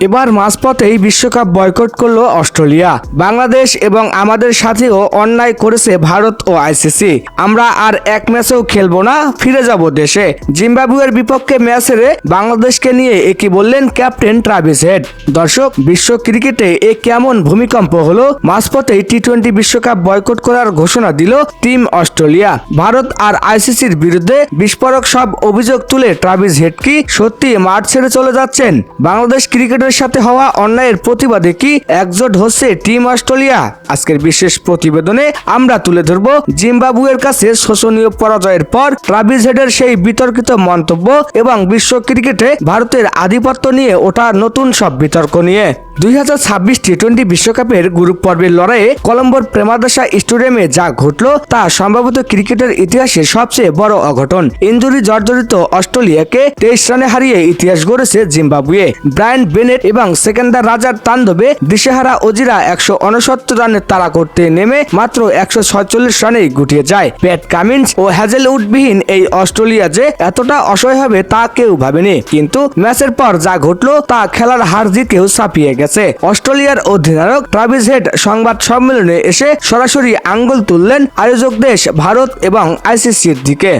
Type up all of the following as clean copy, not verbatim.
এবার মাঝপথেই বিশ্বকাপ বয়কট করলো অস্ট্রেলিয়া। বাংলাদেশ এবং আমাদের সাথেও অন্যায় করেছে ভারত ও আইসিসি। আমরা আর এক ম্যাচেও খেলবো না, ফিরে যাব দেশে। জিম্বাবুয়ের বিপক্ষে ম্যাচ হেরে বাংলাদেশকে নিয়ে একই বললেন ক্যাপ্টেন ট্রাভিস হেড। দর্শক, বিশ্ব ক্রিকেটে এ কেমন ভূমিকম্প হলো? মাঝপথেই টি-20 বিশ্বকাপ বয়কট করার ঘোষণা দিল টিম অস্ট্রেলিয়া। ভারত আর আইসিসির বিরুদ্ধে বিস্ফোরক সব অভিযোগ তুলে ট্রাভিস হেড কি সত্যি মাঠ ছেড়ে চলে যাচ্ছেন? বাংলাদেশ ক্রিকেটের সাথে হওয়া অন্যায়ের প্রতিবাদে কি একজোট হচ্ছে টিম অস্ট্রেলিয়া? আজকের বিশেষ প্রতিবেদনে আমরা তুলে ধরব জিম্বাবুয়ের কাছে শোচনীয় পরাজয়ের পর ট্রাভিস হেডের সেই বিতর্কিত মন্তব্য এবং বিশ্ব ক্রিকেটে ভারতের আধিপত্য নিয়ে ওঠা নতুন সব বিতর্ক নিয়ে। 2026 টি-20 বিশ্বকাপের গ্রুপ পর্বের লড়াইয়ে কলম্বোর প্রেমাদাসা স্টেডিয়ামে যা ঘটল তা সম্ভবত ক্রিকেটের ইতিহাসে সবচেয়ে বড় অঘটন। ইনজুরি জর্জরিত অস্ট্রেলিয়াকে 23 রানে হারিয়ে ইতিহাস গড়েছে জিম্বাবুয়ে। ব্রায়ান বেনেট এবং সেকেন্দার রাজার তাণ্ডবে দিশেহারা অজিরা 169 রানের তাড়া করতে নেমে মাত্র 146 রানেই গুটিয়ে যায়। প্যাট কামিন্স ও হ্যাজেলউডবিহীন এই অস্ট্রেলিয়া যে এতটা অসহায় হবে তা কেউ ভাবেনি। কিন্তু ম্যাচের পর যা ঘটল তা খেলার হার জিতেও ছাপিয়ে গেছে। অস্ট্রেলিয়ার অধিনায়ক ট্রাভিস হেড সংবাদ সম্মেলনে এসে সরাসরি আঙ্গুল তুললেন আয়োজক দেশ ভারত এবং আইসিসির দিকে।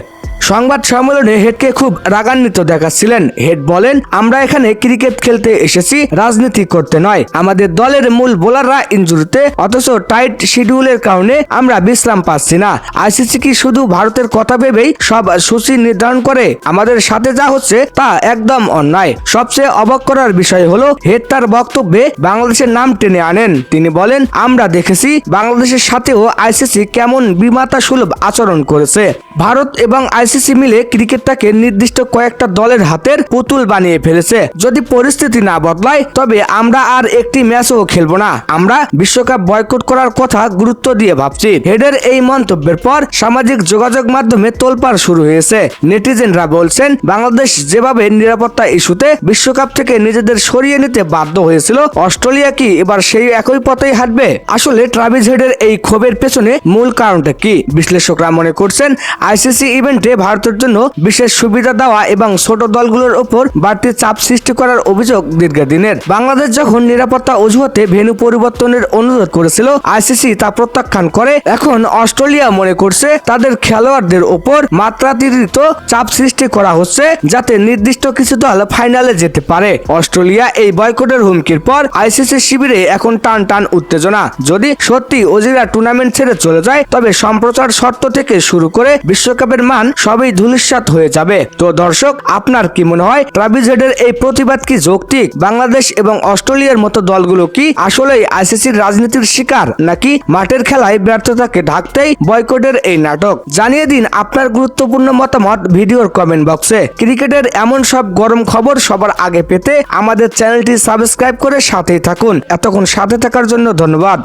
সংবাদ সম্মেলনে হেডকে খুব রাগান্বিত দেখাচ্ছিলেন। হেড বলেন, আমরা এখানে ক্রিকেট খেলতে এসেছি, রাজনীতি করতে নয়। আমাদের দলের মূল বোলাররা ইনজুরিতে, অথচ টাইট শিডিউলের কারণে আমরা বিশ্রাম পাচ্ছি না। আইসিসি কি শুধু ভারতের কথা ভেবেই সব সূচি নির্ধারণ করে? আমাদের সাথে যা হচ্ছে তা একদম অন্যায়। সবচেয়ে অবাক করার বিষয় হলো হেড তার বক্তব্যে বাংলাদেশের নাম টেনে আনেন। তিনি বলেন, আমরা দেখেছি বাংলাদেশের সাথেও আইসিসি কেমন বিমাতা সুলভ আচরণ করেছে। ভারত এবং আইসিসি মিলে ক্রিকেটটাকে নির্দিষ্ট কয়েকটা দলের হাতের পুতুল বানিয়ে ফেলেছে। যদি পরিস্থিতি না বদলায় তবে আমরা আর একটি ম্যাচও খেলবো না। আমরা বিশ্বকাপ বয়কট করার কথা গুরুত্ব দিয়ে ভাবছি। হেডের এই মন্তব্যের পর সামাজিক যোগাযোগ মাধ্যমে তোলপাড় শুরু হয়েছে। নেটিজেনরা বলছেন, বাংলাদেশ যেভাবে নিরাপত্তা ইস্যুতে বিশ্বকাপ থেকে নিজেদের সরিয়ে নিতে বাধ্য হয়েছিল, অস্ট্রেলিয়া কি এবার সেই একই পথেই হাঁটবে? আসলে ট্রাভিস হেডের এই ক্ষোভের পেছনে মূল কারণটা কি? বিশ্লেষকরা মনে করছেন, আইসিসি ইভেন্টে ভারতের জন্য বিশেষ সুবিধা দেওয়া এবং ছোট দলগুলোর উপর বাড়তি চাপ সৃষ্টি করার অভিযোগ দীর্ঘদিনের। বাংলাদেশ যখন নিরাপত্তা অজুহাতে ভেন্যু পরিবর্তনের অনুরোধ করেছিল, আইসিসি তা প্রত্যাখ্যান করে। এখন অস্ট্রেলিয়া মনে করছে তাদের খেলোয়াড়দের উপর মাত্রাতিরিক্ত চাপ সৃষ্টি করা হচ্ছে যাতে নির্দিষ্ট কিছু দল ফাইনালে যেতে পারে। অস্ট্রেলিয়া এই বয়কটের হুমকির পর আইসিসি শিবিরে এখন টান টান উত্তেজনা। যদি সত্যি অজিরা টুর্নামেন্ট ছেড়ে চলে যায় তবে সম্প্রচার শর্ত থেকে শুরু করে বিশ্বকাপের মান সবই ধূলিসাৎ হয়ে যাবে। তো দর্শক, আপনার কি মনে হয় ট্রাভিস হেডের এই প্রতিবাদ কি যৌক্তিক? বাংলাদেশ এবং অস্ট্রেলিয়ার মতো দলগুলো কি আসলেই আইসিসির রাজনীতির শিকার, নাকি মাঠের খেলায় ব্যর্থতাকে ঢাকতেই বয়কটের এই নাটক? জানিয়ে দিন আপনার গুরুত্বপূর্ণ মতামত ভিডিওর কমেন্ট বক্সে। ক্রিকেটের এমন সব গরম খবর সবার আগে পেতে আমাদের চ্যানেলটি সাবস্ক্রাইব করে সাথেই থাকুন। এতক্ষণ সাথে থাকার জন্য ধন্যবাদ।